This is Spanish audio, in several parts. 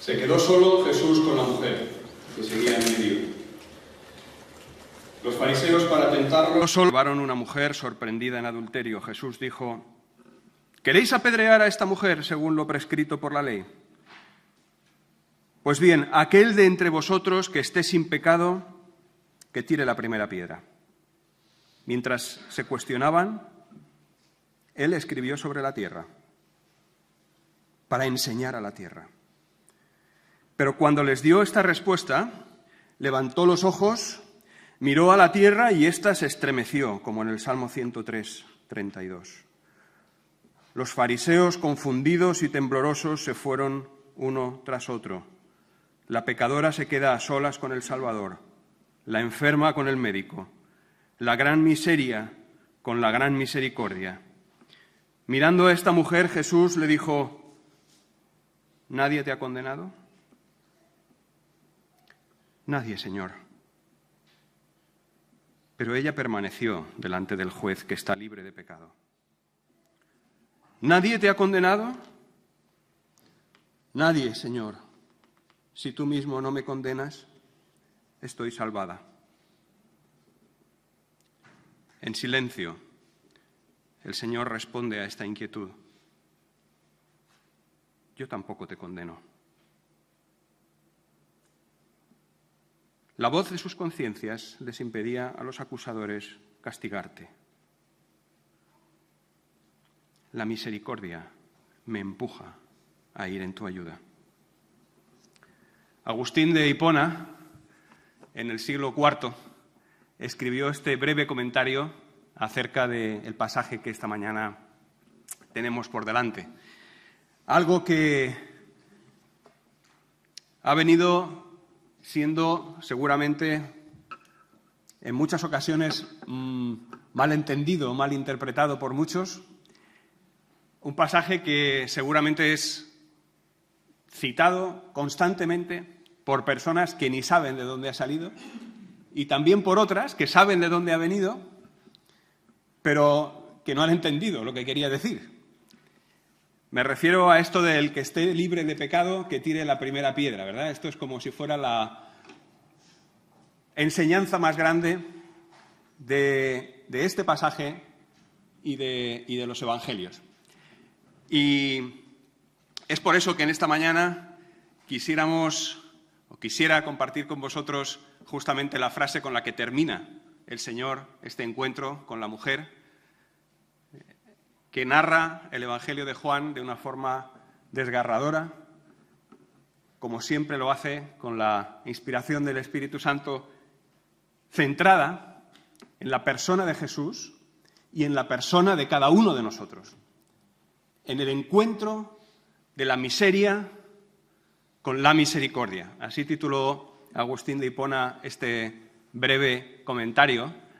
Se quedó solo Jesús con la mujer, que seguía en medio. Los fariseos, para tentarlo, solo llevaron una mujer sorprendida en adulterio. Jesús dijo: ¿queréis apedrear a esta mujer según lo prescrito por la ley? Pues bien, aquel de entre vosotros que esté sin pecado, que tire la primera piedra. Mientras se cuestionaban, él escribió sobre la tierra, para enseñar a la tierra. Pero cuando les dio esta respuesta, levantó los ojos, miró a la tierra y ésta se estremeció, como en el Salmo 103, 32. Los fariseos, confundidos y temblorosos, se fueron uno tras otro. La pecadora se queda a solas con el Salvador, la enferma con el médico, la gran miseria con la gran misericordia. Mirando a esta mujer, Jesús le dijo: ¿nadie te ha condenado? Nadie, Señor. Pero ella permaneció delante del juez, que está libre de pecado. ¿Nadie te ha condenado? Nadie, Señor. Si tú mismo no me condenas, estoy salvada. En silencio, el Señor responde a esta inquietud: yo tampoco te condeno. La voz de sus conciencias les impedía a los acusadores castigarte. La misericordia me empuja a ir en tu ayuda. Agustín de Hipona, en el siglo IV, escribió este breve comentario acerca del pasaje que esta mañana tenemos por delante. Algo que ha venido siendo seguramente en muchas ocasiones mal entendido, mal interpretado por muchos. Un pasaje que seguramente es citado constantemente por personas que ni saben de dónde ha salido y también por otras que saben de dónde ha venido, pero que no han entendido lo que quería decir. Me refiero a esto del que esté libre de pecado, que tire la primera piedra, ¿verdad? Esto es como si fuera la enseñanza más grande de este pasaje y de los evangelios. Y es por eso que en esta mañana quisiera compartir con vosotros justamente la frase con la que termina el Señor este encuentro con la mujer, que narra el Evangelio de Juan de una forma desgarradora, como siempre lo hace, con la inspiración del Espíritu Santo, centrada en la persona de Jesús y en la persona de cada uno de nosotros, en el encuentro de la miseria con la misericordia. Así tituló Agustín de Hipona este breve comentario,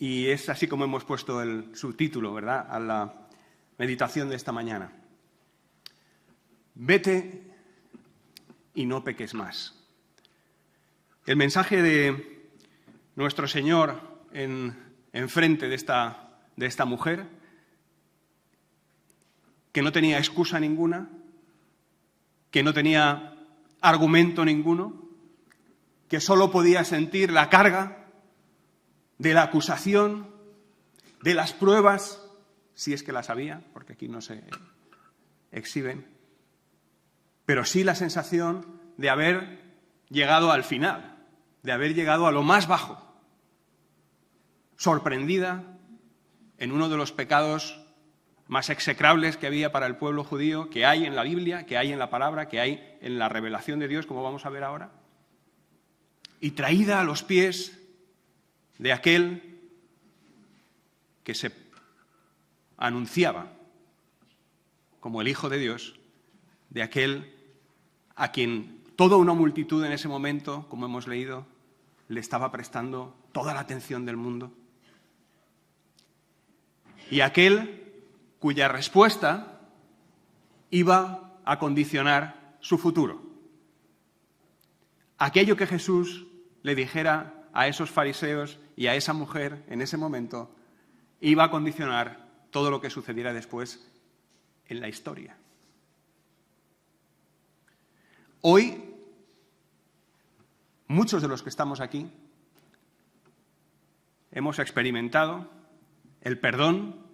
y es así como hemos puesto el subtítulo, ¿verdad?, a la meditación de esta mañana. Vete y no peques más. El mensaje de nuestro Señor enfrente de esta mujer, que no tenía excusa ninguna, que no tenía argumento ninguno, que solo podía sentir la carga de la acusación, de las pruebas, si es que las había, porque aquí no se exhiben, pero sí la sensación de haber llegado al final, de haber llegado a lo más bajo, sorprendida en uno de los pecados más execrables que había para el pueblo judío, que hay en la Biblia, que hay en la palabra, que hay en la revelación de Dios, como vamos a ver ahora, y traída a los pies de aquel que se anunciaba como el Hijo de Dios, de aquel a quien toda una multitud en ese momento, como hemos leído, le estaba prestando toda la atención del mundo. Y aquel cuya respuesta iba a condicionar su futuro. Aquello que Jesús le dijera a esos fariseos y a esa mujer en ese momento iba a condicionar todo lo que sucediera después en la historia. Hoy, muchos de los que estamos aquí hemos experimentado el perdón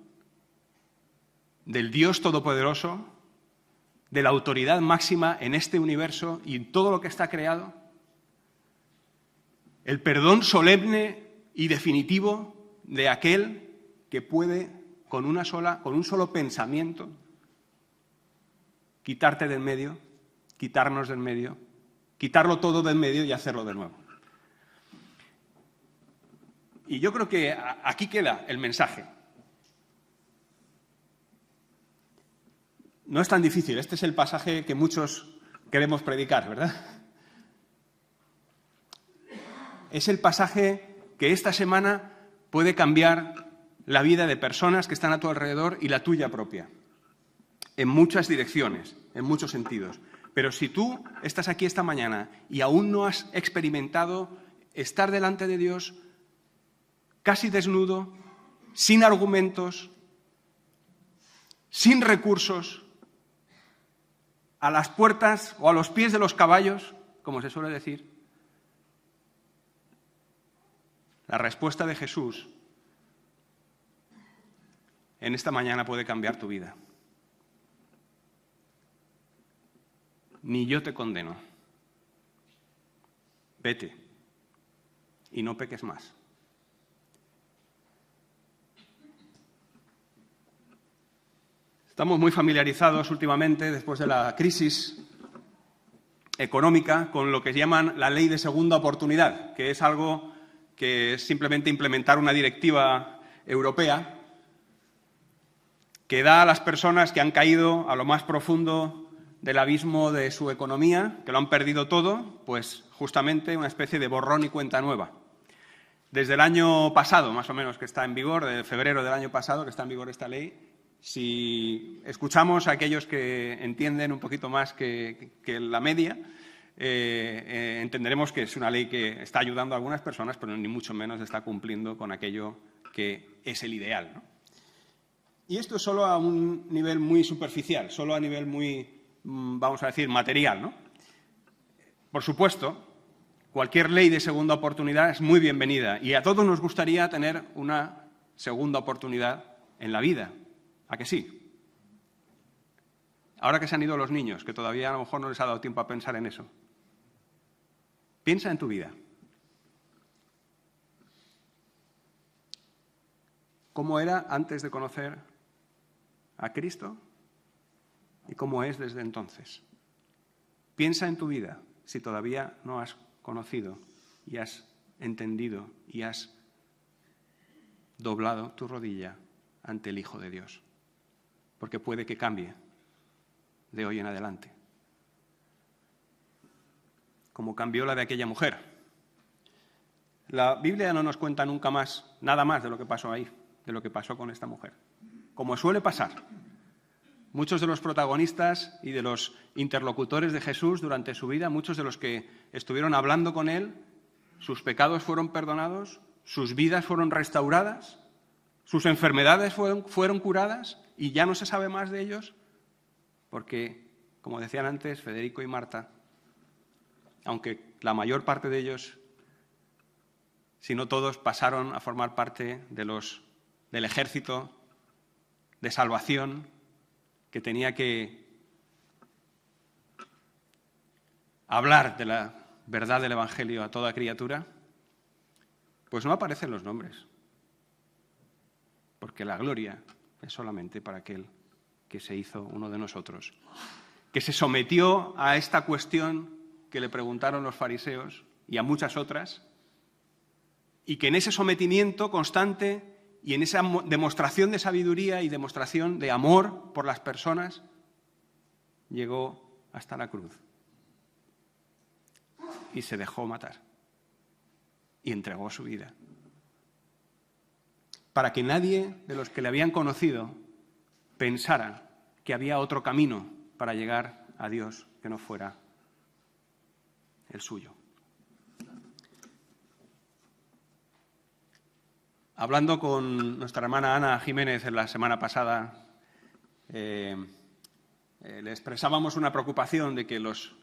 del Dios Todopoderoso, de la autoridad máxima en este universo y en todo lo que está creado, el perdón solemne y definitivo de aquel que puede, con un solo pensamiento, quitarte del medio, quitarnos del medio, quitarlo todo del medio y hacerlo de nuevo. Y yo creo que aquí queda el mensaje. No es tan difícil, este es el pasaje que muchos queremos predicar, ¿verdad? Es el pasaje que esta semana puede cambiar la vida de personas que están a tu alrededor y la tuya propia, en muchas direcciones, en muchos sentidos. Pero si tú estás aquí esta mañana y aún no has experimentado estar delante de Dios casi desnudo, sin argumentos, sin recursos, a las puertas o a los pies de los caballos, como se suele decir, la respuesta de Jesús en esta mañana puede cambiar tu vida. Ni yo te condeno. Vete y no peques más. Estamos muy familiarizados últimamente, después de la crisis económica, con lo que llaman la ley de segunda oportunidad, que es algo que es simplemente implementar una directiva europea que da a las personas que han caído a lo más profundo del abismo de su economía, que lo han perdido todo, pues justamente una especie de borrón y cuenta nueva. Desde el año pasado, más o menos, que está en vigor, de febrero del año pasado, que está en vigor esta ley, si escuchamos a aquellos que entienden un poquito más que la media, entenderemos que es una ley que está ayudando a algunas personas, pero ni mucho menos está cumpliendo con aquello que es el ideal, ¿no? Y esto es solo a un nivel muy superficial, solo a nivel muy, vamos a decir, material, ¿no? Por supuesto, cualquier ley de segunda oportunidad es muy bienvenida y a todos nos gustaría tener una segunda oportunidad en la vida. ¿A que sí? Ahora que se han ido los niños, que todavía a lo mejor no les ha dado tiempo a pensar en eso. Piensa en tu vida. ¿Cómo era antes de conocer a Cristo y cómo es desde entonces? Piensa en tu vida si todavía no has conocido y has entendido y has doblado tu rodilla ante el Hijo de Dios. Porque puede que cambie de hoy en adelante. Como cambió la de aquella mujer. La Biblia no nos cuenta nunca más, nada más de lo que pasó ahí, de lo que pasó con esta mujer. Como suele pasar, muchos de los protagonistas y de los interlocutores de Jesús durante su vida, muchos de los que estuvieron hablando con él, sus pecados fueron perdonados, sus vidas fueron restauradas, sus enfermedades fueron curadas y ya no se sabe más de ellos porque, como decían antes Federico y Marta, aunque la mayor parte de ellos, si no todos, pasaron a formar parte del ejército de salvación que tenía que hablar de la verdad del Evangelio a toda criatura, pues no aparecen los nombres. Porque la gloria es solamente para aquel que se hizo uno de nosotros, que se sometió a esta cuestión que le preguntaron los fariseos y a muchas otras, y que en ese sometimiento constante y en esa demostración de sabiduría y demostración de amor por las personas, llegó hasta la cruz y se dejó matar y entregó su vida, para que nadie de los que le habían conocido pensara que había otro camino para llegar a Dios que no fuera el suyo. Hablando con nuestra hermana Ana Jiménez en la semana pasada, le expresábamos una preocupación de que los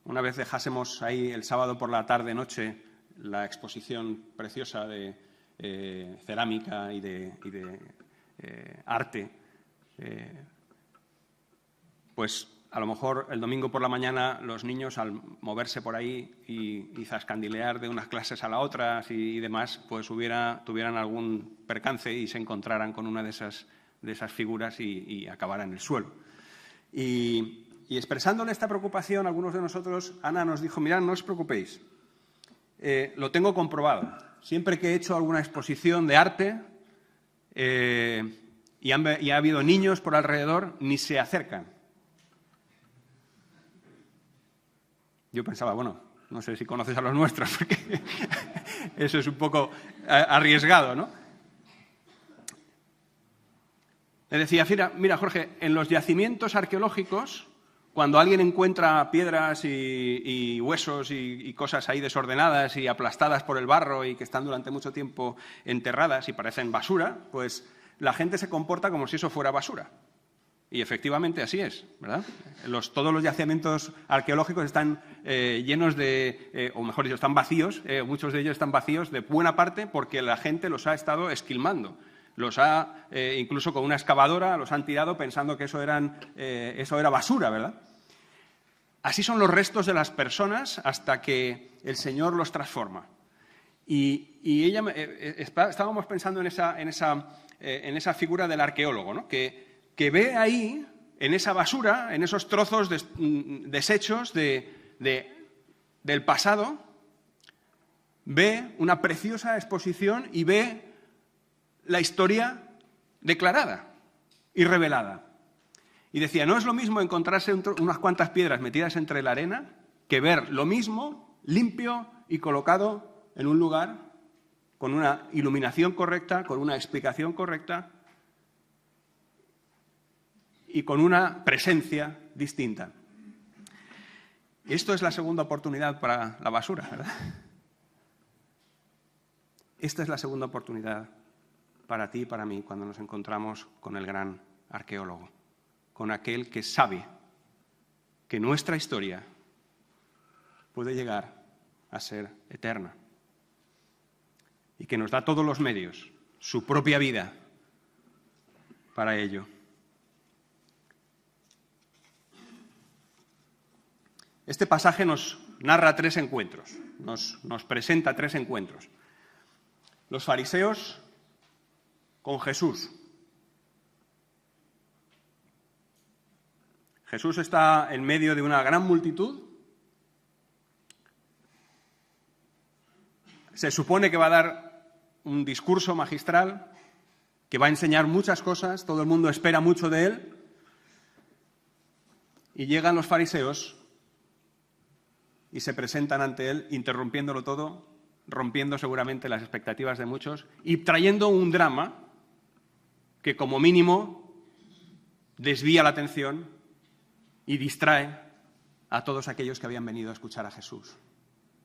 una vez dejásemos ahí el sábado por la tarde-noche la exposición preciosa de cerámica y de arte, pues a lo mejor el domingo por la mañana los niños, al moverse por ahí y zascandilear de unas clases a las otras y demás, pues tuvieran algún percance y se encontraran con una de esas figuras y acabaran en el suelo. Y expresándole esta preocupación a algunos de nosotros, Ana nos dijo: mirad, no os preocupéis, lo tengo comprobado. Siempre que he hecho alguna exposición de arte y ha habido niños por alrededor, ni se acercan. Yo pensaba, bueno, no sé si conoces a los nuestros, porque eso es un poco arriesgado, ¿no? Le decía: mira, Jorge, en los yacimientos arqueológicos, cuando alguien encuentra piedras y huesos y cosas ahí desordenadas y aplastadas por el barro y que están durante mucho tiempo enterradas y parecen basura, pues la gente se comporta como si eso fuera basura. Y efectivamente así es, ¿verdad? Todos los yacimientos arqueológicos están llenos o mejor dicho, están vacíos, muchos de ellos están vacíos de buena parte porque la gente los ha estado esquilmando. Los ha, incluso con una excavadora, los han tirado pensando que eso era basura, ¿verdad? Así son los restos de las personas hasta que el Señor los transforma. Y estábamos pensando en esa figura del arqueólogo, ¿no? Que ve ahí, en esa basura, en esos trozos desechos del pasado, ve una preciosa exposición y ve la historia declarada y revelada. Y decía, no es lo mismo encontrarse unas cuantas piedras metidas entre la arena que ver lo mismo, limpio y colocado en un lugar con una iluminación correcta, con una explicación correcta y con una presencia distinta. Esto es la segunda oportunidad para la basura, ¿verdad? Esta es la segunda oportunidad para ti y para mí cuando nos encontramos con el gran arqueólogo, con aquel que sabe que nuestra historia puede llegar a ser eterna y que nos da todos los medios, su propia vida, para ello. Este pasaje nos narra 3 encuentros, nos presenta 3 encuentros. Los fariseos con Jesús. Jesús está en medio de una gran multitud. Se supone que va a dar un discurso magistral, que va a enseñar muchas cosas, todo el mundo espera mucho de él. Y llegan los fariseos y se presentan ante él, interrumpiéndolo todo, rompiendo seguramente las expectativas de muchos y trayendo un drama que como mínimo desvía la atención y distrae a todos aquellos que habían venido a escuchar a Jesús.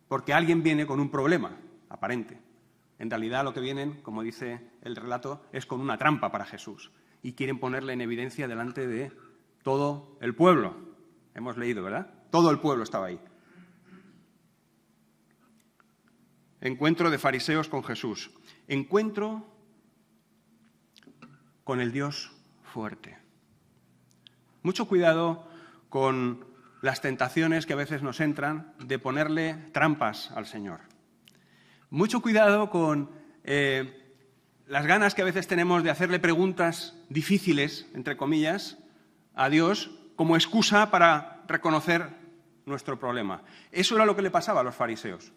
Porque alguien viene con un problema aparente. En realidad lo que vienen, como dice el relato, es con una trampa para Jesús y quieren ponerle en evidencia delante de todo el pueblo. Hemos leído, ¿verdad? Todo el pueblo estaba ahí. Encuentro de fariseos con Jesús. Encuentro con el Dios fuerte. Mucho cuidado con las tentaciones que a veces nos entran de ponerle trampas al Señor. Mucho cuidado con las ganas que a veces tenemos de hacerle preguntas difíciles, entre comillas, a Dios como excusa para reconocer nuestro problema. Eso era lo que le pasaba a los fariseos.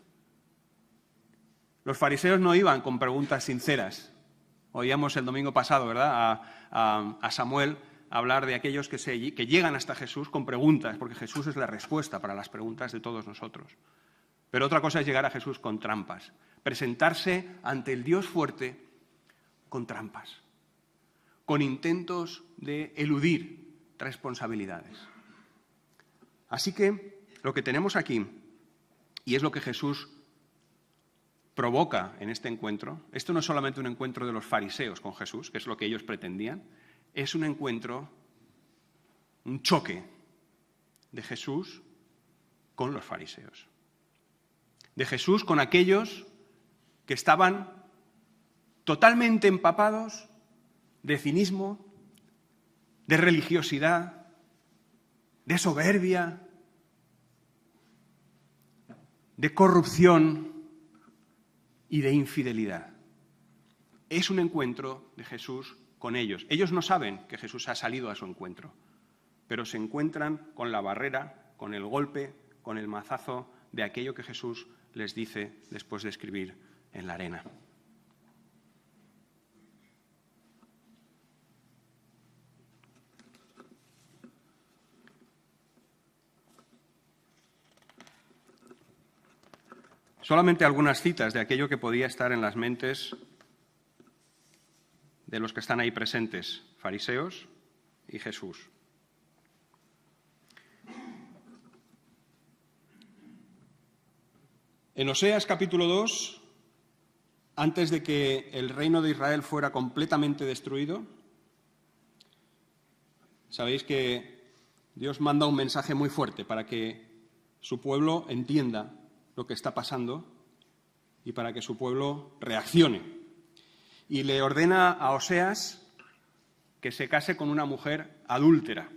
Los fariseos no iban con preguntas sinceras. Oíamos el domingo pasado, ¿verdad?, a Samuel hablar de aquellos que llegan hasta Jesús con preguntas, porque Jesús es la respuesta para las preguntas de todos nosotros. Pero otra cosa es llegar a Jesús con trampas, presentarse ante el Dios fuerte con trampas, con intentos de eludir responsabilidades. Así que lo que tenemos aquí, y es lo que Jesús provoca en este encuentro, esto no es solamente un encuentro de los fariseos con Jesús, que es lo que ellos pretendían, es un encuentro, un choque de Jesús con los fariseos. De Jesús con aquellos que estaban totalmente empapados de cinismo, de religiosidad, de soberbia, de corrupción y de infidelidad. Es un encuentro de Jesús con ellos. Ellos no saben que Jesús ha salido a su encuentro, pero se encuentran con la barrera, con el golpe, con el mazazo de aquello que Jesús les dice después de escribir en la arena. Solamente algunas citas de aquello que podía estar en las mentes de los que están ahí presentes, fariseos y Jesús. En Oseas capítulo 2, antes de que el reino de Israel fuera completamente destruido, sabéis que Dios manda un mensaje muy fuerte para que su pueblo entienda lo que está pasando y para que su pueblo reaccione. Y le ordena a Oseas que se case con una mujer adúltera,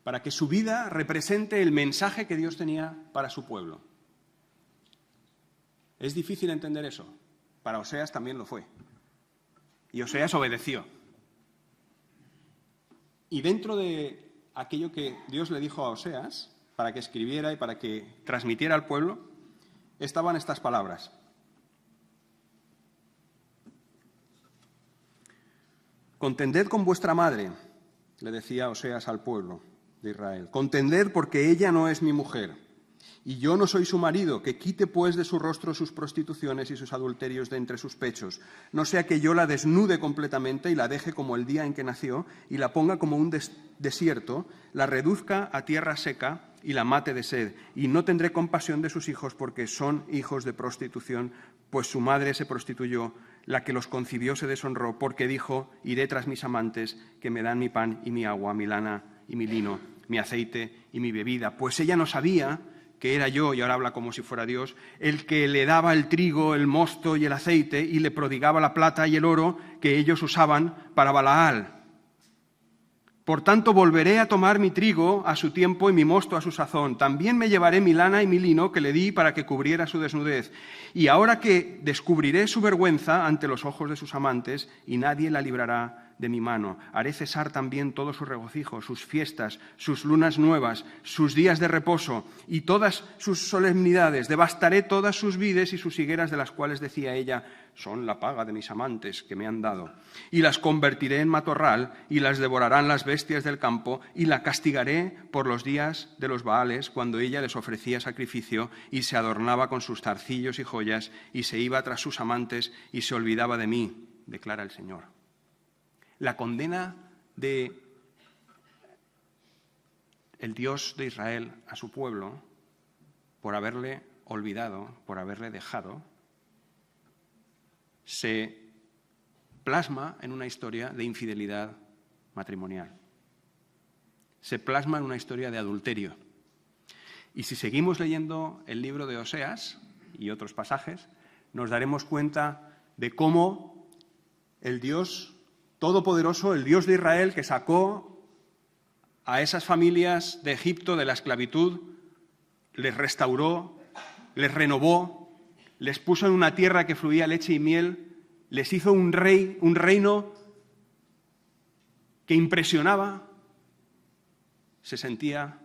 para que su vida represente el mensaje que Dios tenía para su pueblo. ¿Es difícil entender eso? Para Oseas también lo fue. Y Oseas obedeció. Y dentro de aquello que Dios le dijo a Oseas, para que escribiera y para que transmitiera al pueblo, estaban estas palabras. Contended con vuestra madre, le decía Oseas al pueblo de Israel. Contended porque ella no es mi mujer, y yo no soy su marido, que quite pues de su rostro sus prostituciones y sus adulterios de entre sus pechos, no sea que yo la desnude completamente y la deje como el día en que nació, y la ponga como un desierto, la reduzca a tierra seca y la mate de sed, y no tendré compasión de sus hijos porque son hijos de prostitución, pues su madre se prostituyó, la que los concibió se deshonró, porque dijo, iré tras mis amantes, que me dan mi pan y mi agua, mi lana y mi lino, mi aceite y mi bebida. Pues ella no sabía que era yo, y ahora habla como si fuera Dios, el que le daba el trigo, el mosto y el aceite, y le prodigaba la plata y el oro que ellos usaban para Balaal. Por tanto, volveré a tomar mi trigo a su tiempo y mi mosto a su sazón. También me llevaré mi lana y mi lino que le di para que cubriera su desnudez. Y ahora que descubriré su vergüenza ante los ojos de sus amantes, y nadie la librará de mi mano. Haré cesar también todo su regocijo, sus fiestas, sus lunas nuevas, sus días de reposo y todas sus solemnidades. Devastaré todas sus vides y sus higueras, de las cuales decía ella, son la paga de mis amantes que me han dado. Y las convertiré en matorral y las devorarán las bestias del campo, y la castigaré por los días de los Baales, cuando ella les ofrecía sacrificio y se adornaba con sus zarcillos y joyas y se iba tras sus amantes y se olvidaba de mí, declara el Señor. La condena de el Dios de Israel a su pueblo por haberle olvidado, por haberle dejado, se plasma en una historia de infidelidad matrimonial. Se plasma en una historia de adulterio. Y si seguimos leyendo el libro de Oseas y otros pasajes, nos daremos cuenta de cómo el Dios Todopoderoso, el Dios de Israel, que sacó a esas familias de Egipto de la esclavitud, les restauró, les renovó, les puso en una tierra que fluía leche y miel, les hizo un reino que impresionaba, se sentía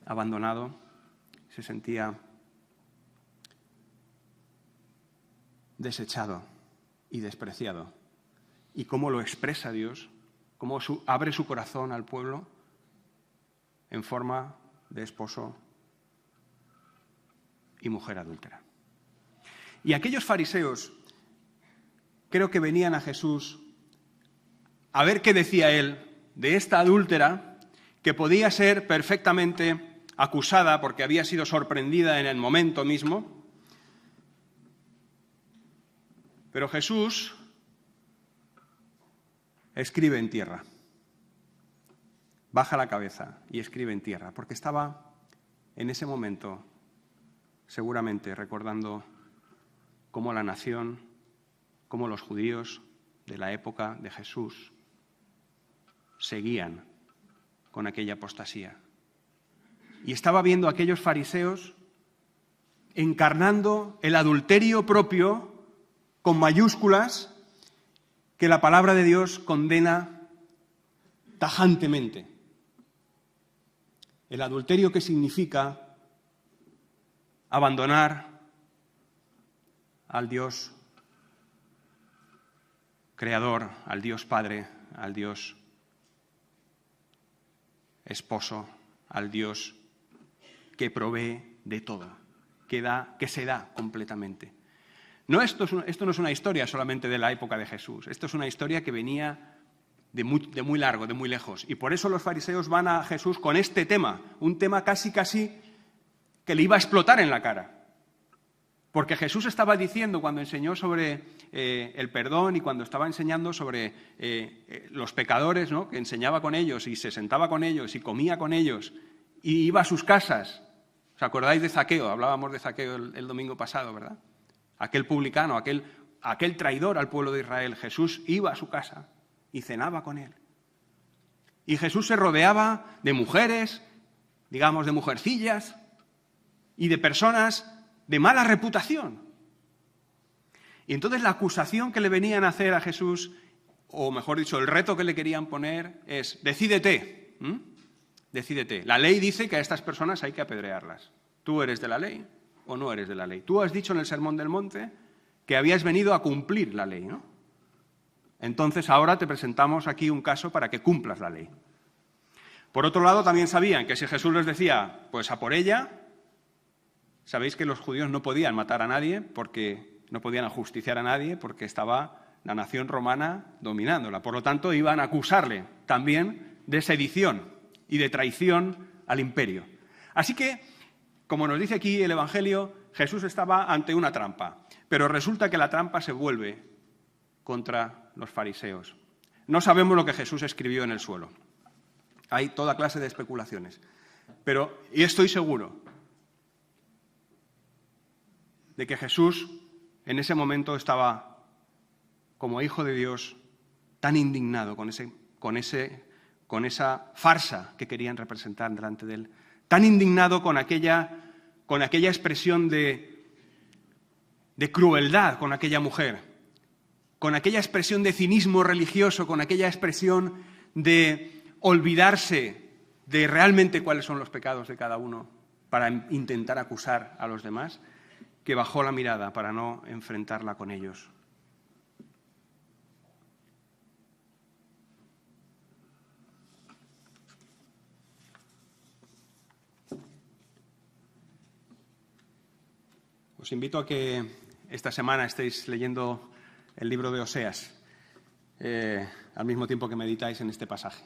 abandonado, se sentía desechado y despreciado. Y cómo lo expresa Dios, cómo abre su corazón al pueblo en forma de esposo y mujer adúltera. Y aquellos fariseos creo que venían a Jesús a ver qué decía él de esta adúltera que podía ser perfectamente acusada porque había sido sorprendida en el momento mismo. Pero Jesús escribe en tierra. baja la cabeza y escribe en tierra, porque estaba en ese momento seguramente recordando cómo la nación, cómo los judíos de la época de Jesús seguían con aquella apostasía. Y estaba viendo a aquellos fariseos encarnando el adulterio propio con mayúsculas que la palabra de Dios condena tajantemente. El adulterio que significa abandonar al Dios creador, al Dios Padre, al Dios esposo, al Dios que provee de todo, que se da completamente. Esto no es una historia solamente de la época de Jesús, esto es una historia que venía de muy largo, de muy lejos. Y por eso los fariseos van a Jesús con este tema, un tema casi que le iba a explotar en la cara. Porque Jesús estaba diciendo, cuando enseñó sobre el perdón y cuando estaba enseñando sobre los pecadores, ¿no?, que enseñaba con ellos y se sentaba con ellos y comía con ellos y iba a sus casas. ¿Os acordáis de Zaqueo? Hablábamos de Zaqueo el domingo pasado, ¿verdad? Aquel publicano, aquel traidor al pueblo de Israel. Jesús iba a su casa y cenaba con él. Y Jesús se rodeaba de mujeres, digamos, de mujercillas y de personas de mala reputación. Y entonces la acusación que le venían a hacer a Jesús, o mejor dicho, el reto que le querían poner es: decídete, decídete. La ley dice que a estas personas hay que apedrearlas. ¿Tú eres de la ley o no eres de la ley? Tú has dicho en el Sermón del Monte que habías venido a cumplir la ley, ¿no? Entonces ahora te presentamos aquí un caso para que cumplas la ley. Por otro lado, también sabían que si Jesús les decía, pues a por ella, sabéis que los judíos no podían matar a nadie, porque no podían ajusticiar a nadie, porque estaba la nación romana dominándola. Por lo tanto, iban a acusarle también de sedición y de traición al imperio. Así que, como nos dice aquí el Evangelio, Jesús estaba ante una trampa, pero resulta que la trampa se vuelve contra los fariseos. No sabemos lo que Jesús escribió en el suelo. Hay toda clase de especulaciones. Y estoy seguro de que Jesús en ese momento estaba, como hijo de Dios, tan indignado con esa farsa que querían representar delante de él, tan indignado con aquella expresión de crueldad con aquella mujer, con aquella expresión de cinismo religioso, con aquella expresión de olvidarse de realmente cuáles son los pecados de cada uno para intentar acusar a los demás, que bajó la mirada para no enfrentarla con ellos. Os invito a que esta semana estéis leyendo el libro de Oseas, al mismo tiempo que meditáis en este pasaje,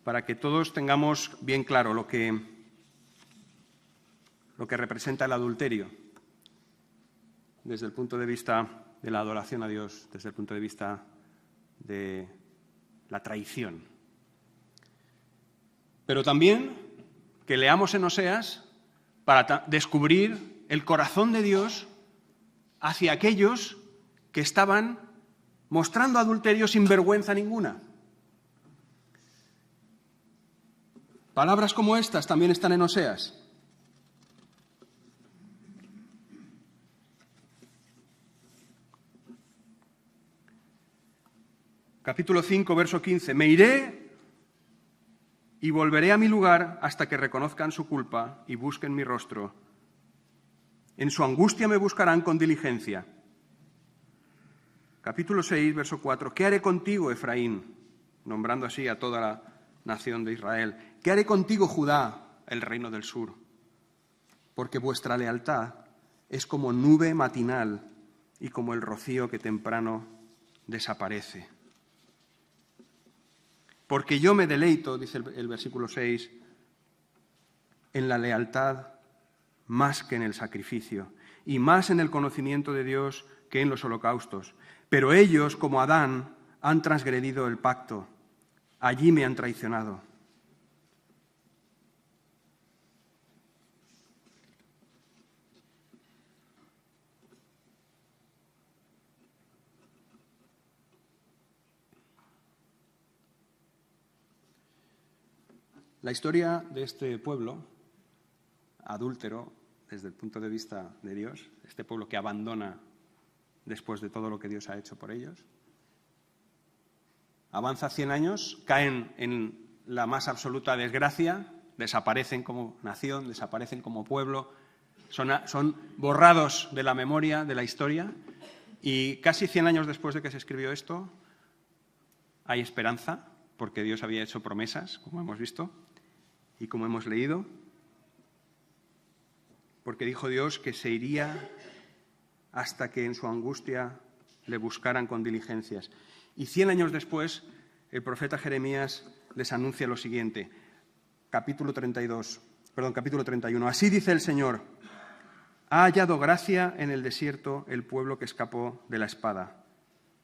para que todos tengamos bien claro lo que representa el adulterio desde el punto de vista de la adoración a Dios, desde el punto de vista de la traición. Pero también que leamos en Oseas para descubrir el corazón de Dios hacia aquellos que estaban mostrando adulterio sin vergüenza ninguna. Palabras como estas también están en Oseas. Capítulo 5, verso 15. Me iré y volveré a mi lugar hasta que reconozcan su culpa y busquen mi rostro. En su angustia me buscarán con diligencia. Capítulo 6, verso 4. ¿Qué haré contigo, Efraín? Nombrando así a toda la nación de Israel. ¿Qué haré contigo, Judá, el reino del sur? Porque vuestra lealtad es como nube matinal y como el rocío que temprano desaparece. Porque yo me deleito, dice el versículo 6, en la lealtad más que en el sacrificio, y más en el conocimiento de Dios que en los holocaustos. Pero ellos, como Adán, han transgredido el pacto. allí me han traicionado. La historia de este pueblo, adúltero desde el punto de vista de Dios, este pueblo que abandona después de todo lo que Dios ha hecho por ellos, avanza 100 años, caen en la más absoluta desgracia, desaparecen como nación, desaparecen como pueblo, son borrados de la memoria, de la historia, y casi 100 años después de que se escribió esto, hay esperanza, porque Dios había hecho promesas, como hemos visto y como hemos leído, porque dijo Dios que se iría hasta que en su angustia le buscaran con diligencias. Y 100 años después, el profeta Jeremías les anuncia lo siguiente, capítulo 31. Así dice el Señor: ha hallado gracia en el desierto el pueblo que escapó de la espada,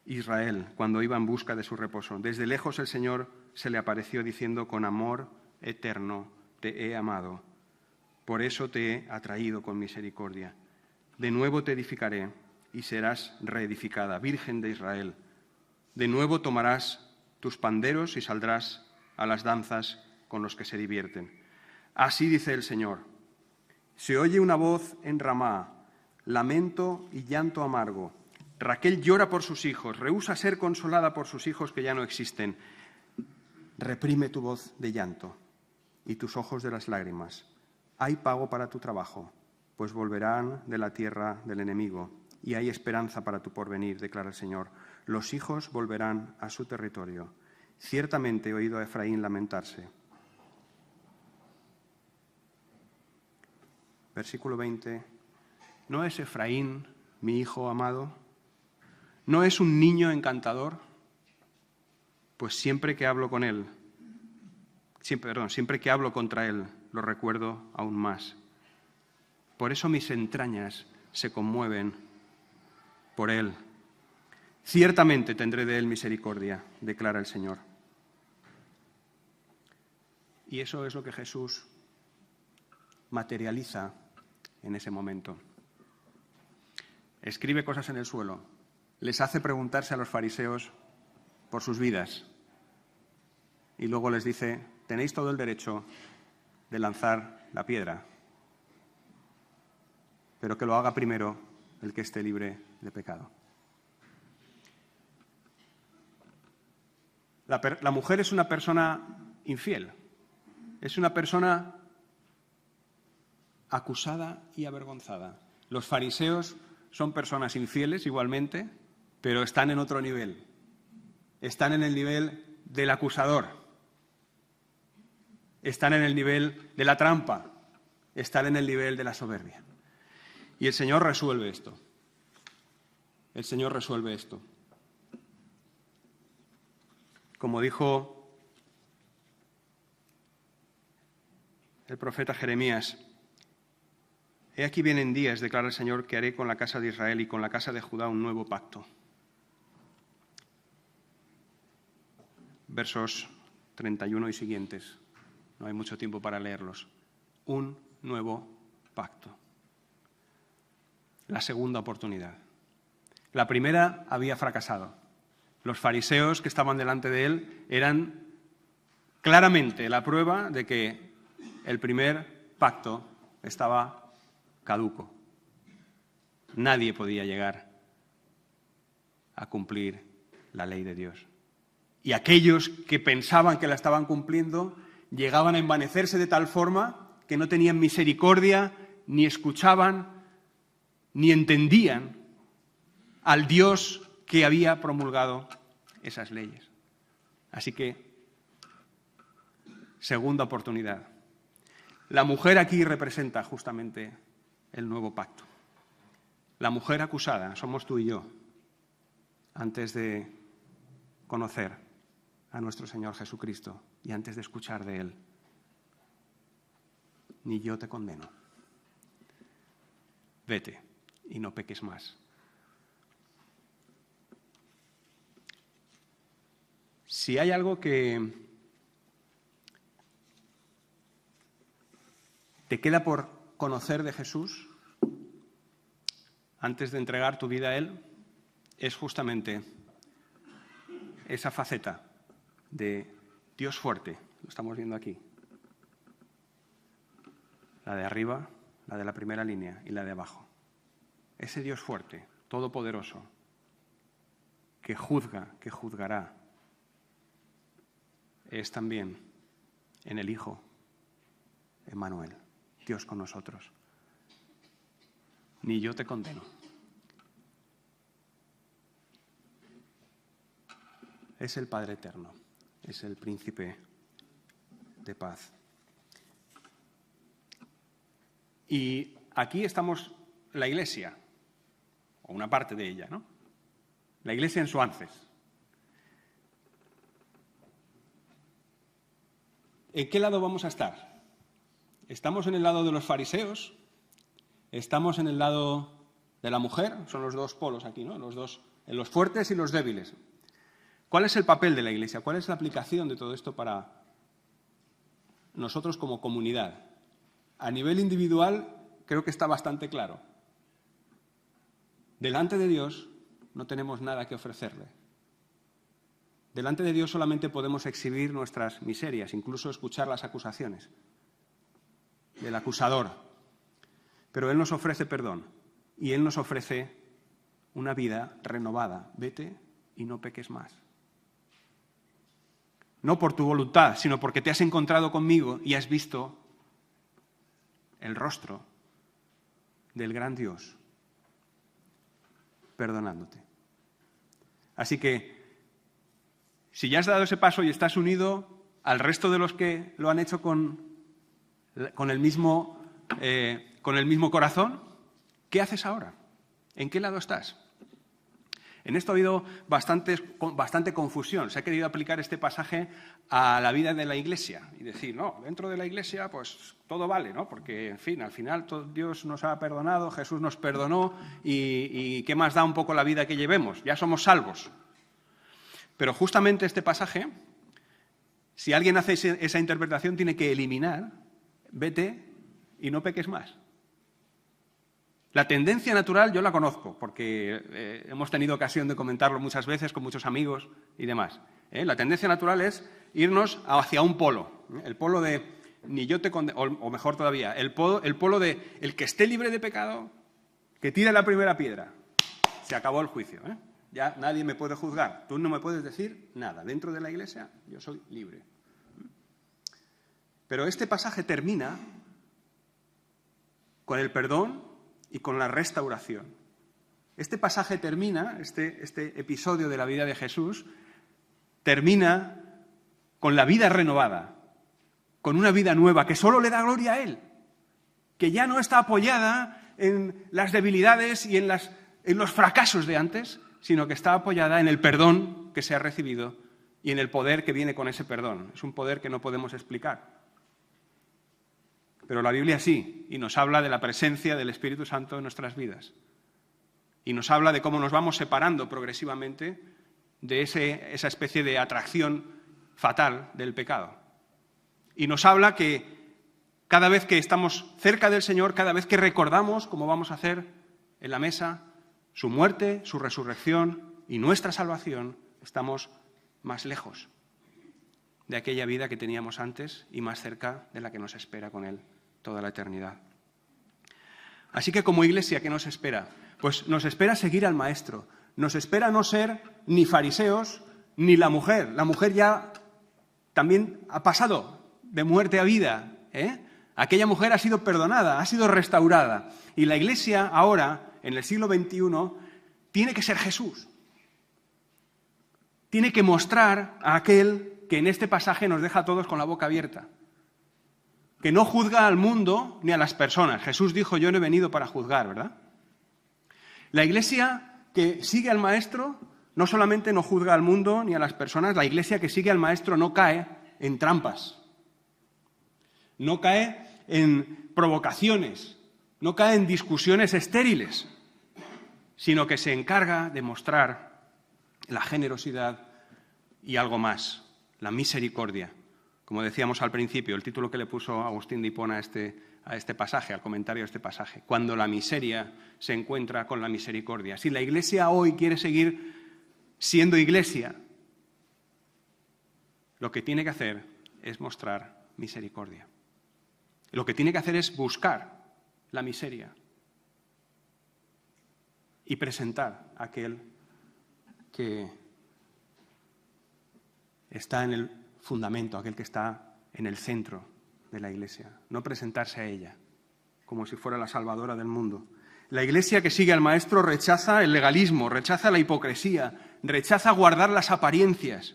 Israel, cuando iba en busca de su reposo. Desde lejos el Señor se le apareció diciendo: con amor eterno te he amado, por eso te he atraído con misericordia. De nuevo te edificaré y serás reedificada, Virgen de Israel. De nuevo tomarás tus panderos y saldrás a las danzas con los que se divierten. Así dice el Señor: se oye una voz en Ramá, lamento y llanto amargo. Raquel llora por sus hijos, rehúsa ser consolada por sus hijos que ya no existen. Reprime tu voz de llanto y tus ojos de las lágrimas. Hay pago para tu trabajo, pues volverán de la tierra del enemigo, y hay esperanza para tu porvenir, declara el Señor. Los hijos volverán a su territorio. Ciertamente he oído a Efraín lamentarse. Versículo 20. ¿No es Efraín mi hijo amado? ¿No es un niño encantador? Pues siempre que hablo con él, siempre que hablo contra él, lo recuerdo aún más. Por eso mis entrañas se conmueven por él. Ciertamente tendré de él misericordia, declara el Señor. Y eso es lo que Jesús materializa en ese momento. Escribe cosas en el suelo, les hace preguntarse a los fariseos por sus vidas y luego les dice: tenéis todo el derecho de lanzar la piedra, pero que lo haga primero el que esté libre de pecado. La mujer es una persona infiel, es una persona acusada y avergonzada. Los fariseos son personas infieles igualmente, pero están en otro nivel. Están en el nivel del acusador, están en el nivel de la trampa, están en el nivel de la soberbia. Y el Señor resuelve esto. El Señor resuelve esto. Como dijo el profeta Jeremías: he aquí vienen días, declara el Señor, que haré con la casa de Israel y con la casa de Judá un nuevo pacto. Versos 31 y siguientes. No hay mucho tiempo para leerlos. Un nuevo pacto. La segunda oportunidad. La primera había fracasado. Los fariseos que estaban delante de él eran claramente la prueba de que el primer pacto estaba caduco. Nadie podía llegar a cumplir la ley de Dios. Y aquellos que pensaban que la estaban cumpliendo llegaban a envanecerse de tal forma que no tenían misericordia, ni escuchaban, ni entendían al Dios que había promulgado esas leyes. Así que, segunda oportunidad. La mujer aquí representa justamente el nuevo pacto. La mujer acusada somos tú y yo, antes de conocer a nuestro Señor Jesucristo y antes de escuchar de Él. Ni yo te condeno. Vete y no peques más. Si hay algo que te queda por conocer de Jesús antes de entregar tu vida a Él, es justamente esa faceta de Dios fuerte, lo estamos viendo aquí. La de arriba, la de la primera línea y la de abajo. Ese Dios fuerte, todopoderoso, que juzga, que juzgará, es también en el Hijo, Emmanuel, Dios con nosotros. Ni yo te condeno. Es el Padre Eterno, es el Príncipe de paz. Y aquí estamos la Iglesia, o una parte de ella, ¿no? La Iglesia en su ances. ¿En qué lado vamos a estar? ¿Estamos en el lado de los fariseos? ¿Estamos en el lado de la mujer? Son los dos polos aquí, ¿no? Los fuertes y los débiles. ¿Cuál es el papel de la Iglesia? ¿Cuál es la aplicación de todo esto para nosotros como comunidad? A nivel individual creo que está bastante claro. Delante de Dios no tenemos nada que ofrecerle. Delante de Dios solamente podemos exhibir nuestras miserias, incluso escuchar las acusaciones del acusador. Pero Él nos ofrece perdón y Él nos ofrece una vida renovada. Vete y no peques más. No por tu voluntad, sino porque te has encontrado conmigo y has visto el rostro del gran Dios perdonándote. Así que, si ya has dado ese paso y estás unido al resto de los que lo han hecho con el mismo corazón, ¿qué haces ahora? ¿En qué lado estás? En esto ha habido bastante confusión. Se ha querido aplicar este pasaje a la vida de la Iglesia y decir, no, dentro de la Iglesia pues todo vale, ¿no? Porque, en fin, al final Dios nos ha perdonado, Jesús nos perdonó y ¿qué más da un poco la vida que llevemos? Ya somos salvos. Pero justamente este pasaje, si alguien hace esa interpretación, tiene que eliminar, vete y no peques más. La tendencia natural yo la conozco, porque hemos tenido ocasión de comentarlo muchas veces con muchos amigos y demás. La tendencia natural es irnos hacia un polo. El polo de ni yo te condeno, o mejor todavía, el polo de el que esté libre de pecado, que tire la primera piedra. Se acabó el juicio. Ya nadie me puede juzgar. Tú no me puedes decir nada. Dentro de la Iglesia yo soy libre. Pero este pasaje termina con el perdón y con la restauración. Este pasaje termina, este episodio de la vida de Jesús, termina con la vida renovada, con una vida nueva que solo le da gloria a Él, que ya no está apoyada en las debilidades y en los fracasos de antes, sino que está apoyada en el perdón que se ha recibido y en el poder que viene con ese perdón. Es un poder que no podemos explicar. Pero la Biblia sí, y nos habla de la presencia del Espíritu Santo en nuestras vidas. Y nos habla de cómo nos vamos separando progresivamente de esa especie de atracción fatal del pecado. Y nos habla que cada vez que estamos cerca del Señor, cada vez que recordamos, como vamos a hacer en la mesa, su muerte, su resurrección y nuestra salvación, estamos más lejos de aquella vida que teníamos antes y más cerca de la que nos espera con Él toda la eternidad. Así que como Iglesia, ¿qué nos espera? Pues nos espera seguir al Maestro. Nos espera no ser ni fariseos ni la mujer. La mujer ya también ha pasado de muerte a vida. Aquella mujer ha sido perdonada, ha sido restaurada. Y la Iglesia ahora, en el siglo XXI, tiene que ser Jesús. Tiene que mostrar a aquel que en este pasaje nos deja a todos con la boca abierta. Que no juzga al mundo ni a las personas. Jesús dijo, yo no he venido para juzgar, ¿verdad? La Iglesia que sigue al Maestro no solamente no juzga al mundo ni a las personas, la Iglesia que sigue al Maestro no cae en trampas, no cae en provocaciones, no cae en discusiones estériles, sino que se encarga de mostrar la generosidad y algo más, la misericordia, Como decíamos al principio, el título que le puso Agustín de Hipona a este pasaje, al comentario de este pasaje, cuando la miseria se encuentra con la misericordia. Si la Iglesia hoy quiere seguir siendo Iglesia, lo que tiene que hacer es mostrar misericordia. Lo que tiene que hacer es buscar la miseria y presentar a aquel que está en el fundamento, aquel que está en el centro de la Iglesia. No presentarse a ella como si fuera la salvadora del mundo. La Iglesia que sigue al Maestro rechaza el legalismo, rechaza la hipocresía, rechaza guardar las apariencias.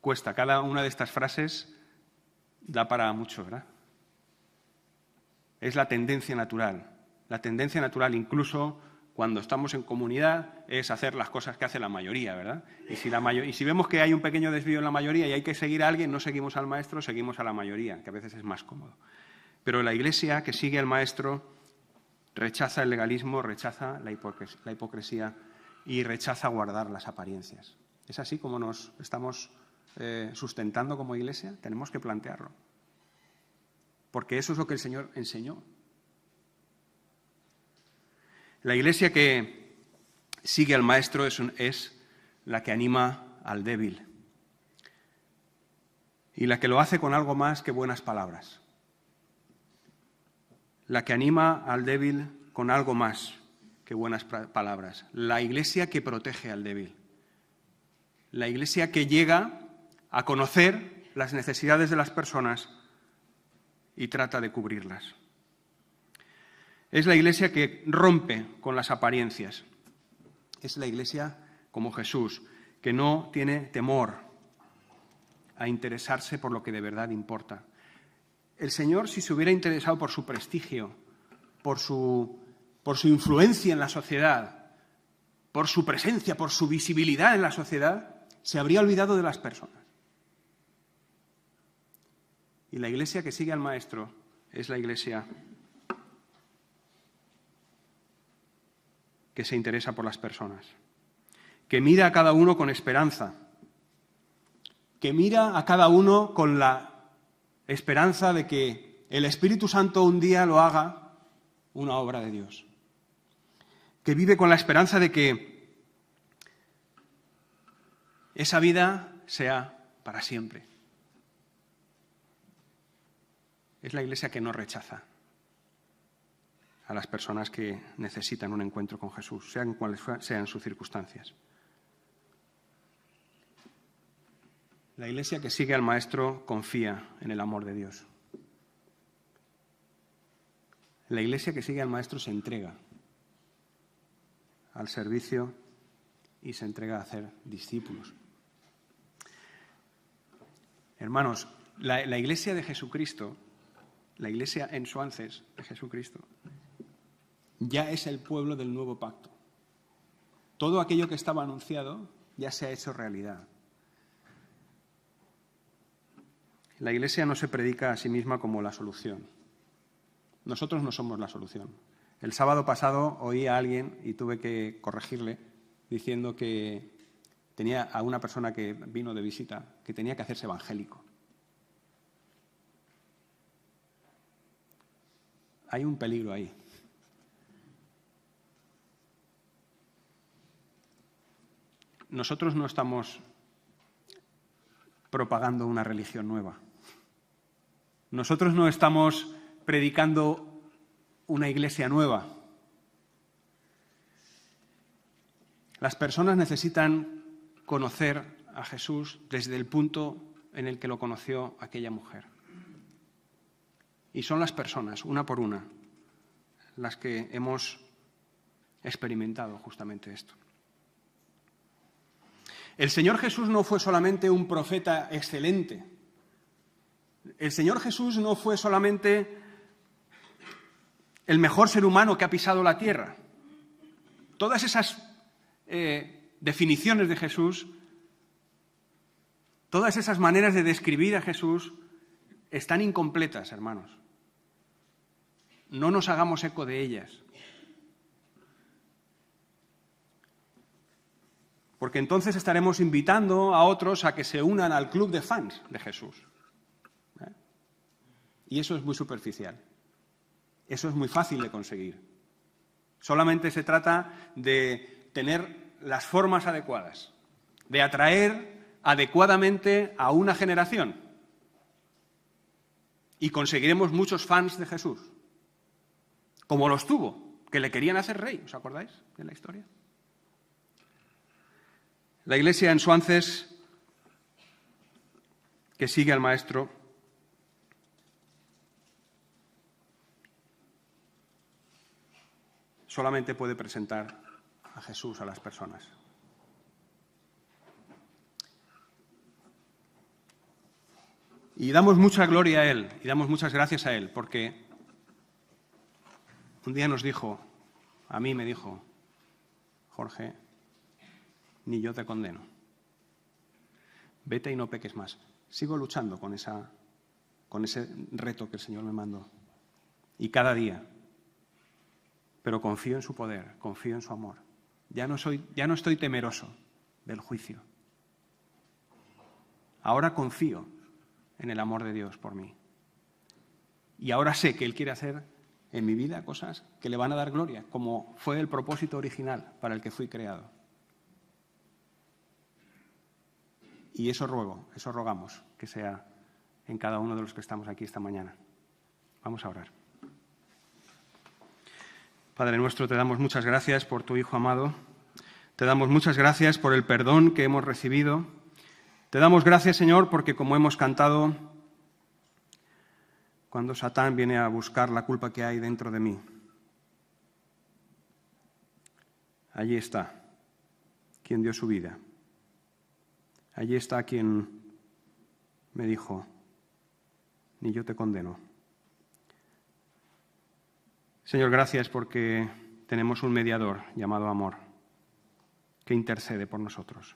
Cuesta, cada una de estas frases da para mucho, ¿verdad? Es la tendencia natural. La tendencia natural, incluso cuando estamos en comunidad, es hacer las cosas que hace la mayoría, ¿verdad? Y si vemos que hay un pequeño desvío en la mayoría y hay que seguir a alguien, no seguimos al Maestro, seguimos a la mayoría, que a veces es más cómodo. Pero la Iglesia que sigue al Maestro rechaza el legalismo, rechaza la hipocresía y rechaza guardar las apariencias. ¿Es así como nos estamos sustentando como Iglesia? Tenemos que plantearlo. Porque eso es lo que el Señor enseñó. La Iglesia que sigue al Maestro es la que anima al débil y la que lo hace con algo más que buenas palabras. La que anima al débil con algo más que buenas palabras. La Iglesia que protege al débil. La Iglesia que llega a conocer las necesidades de las personas y trata de cubrirlas. Es la Iglesia que rompe con las apariencias. Es la Iglesia como Jesús, que no tiene temor a interesarse por lo que de verdad importa. El Señor, si se hubiera interesado por su prestigio, por su influencia en la sociedad, por su presencia, por su visibilidad en la sociedad, se habría olvidado de las personas. Y la Iglesia que sigue al Maestro es la Iglesia que se interesa por las personas, que mira a cada uno con esperanza, que mira a cada uno con la esperanza de que el Espíritu Santo un día lo haga una obra de Dios, que vive con la esperanza de que esa vida sea para siempre. Es la Iglesia que no rechaza a las personas que necesitan un encuentro con Jesús, sean cuales sean sus circunstancias. La Iglesia que sigue al Maestro confía en el amor de Dios. La Iglesia que sigue al Maestro se entrega al servicio y se entrega a hacer discípulos. Hermanos, la Iglesia de Jesucristo, la Iglesia en Suances de Jesucristo, ya es el pueblo del nuevo pacto. Todo aquello que estaba anunciado ya se ha hecho realidad. La Iglesia no se predica a sí misma como la solución. Nosotros no somos la solución. El sábado pasado oí a alguien y tuve que corregirle diciendo que tenía a una persona que vino de visita que tenía que hacerse evangélico. Hay un peligro ahí. Nosotros no estamos propagando una religión nueva. Nosotros no estamos predicando una iglesia nueva. Las personas necesitan conocer a Jesús desde el punto en el que lo conoció aquella mujer. Y son las personas, una por una, las que hemos experimentado justamente esto. El Señor Jesús no fue solamente un profeta excelente. El Señor Jesús no fue solamente el mejor ser humano que ha pisado la tierra. Todas esas definiciones de Jesús, todas esas maneras de describir a Jesús están incompletas, hermanos. No nos hagamos eco de ellas. porque entonces estaremos invitando a otros a que se unan al club de fans de Jesús. Y eso es muy superficial. Eso es muy fácil de conseguir. Solamente se trata de tener las formas adecuadas, de atraer adecuadamente a una generación. Y conseguiremos muchos fans de Jesús, como los tuvo, que le querían hacer rey. ¿Os acordáis de la historia? La Iglesia en Suances, que sigue al Maestro, solamente puede presentar a Jesús a las personas. Y damos mucha gloria a Él, y damos muchas gracias a Él, porque un día nos dijo, a mí me dijo, Jorge, ni yo te condeno. Vete y no peques más. Sigo luchando con ese reto que el Señor me mandó. Y cada día. Pero confío en su poder, confío en su amor. Ya no estoy temeroso del juicio. Ahora confío en el amor de Dios por mí. Y ahora sé que Él quiere hacer en mi vida cosas que le van a dar gloria, como fue el propósito original para el que fui creado. Y eso rogamos que sea en cada uno de los que estamos aquí esta mañana. Vamos a orar. Padre nuestro, te damos muchas gracias por tu Hijo amado. Te damos muchas gracias por el perdón que hemos recibido. Te damos gracias, Señor, porque como hemos cantado, cuando Satán viene a buscar la culpa que hay dentro de mí, allí está quien dio su vida. Allí está quien me dijo, ni yo te condeno. Señor, gracias porque tenemos un mediador llamado amor que intercede por nosotros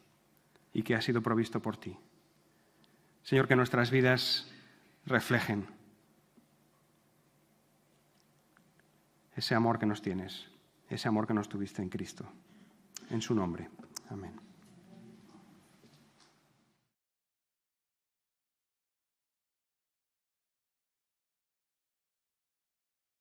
y que ha sido provisto por ti. Señor, que nuestras vidas reflejen ese amor que nos tienes, ese amor que nos tuviste en Cristo. En su nombre. Amén.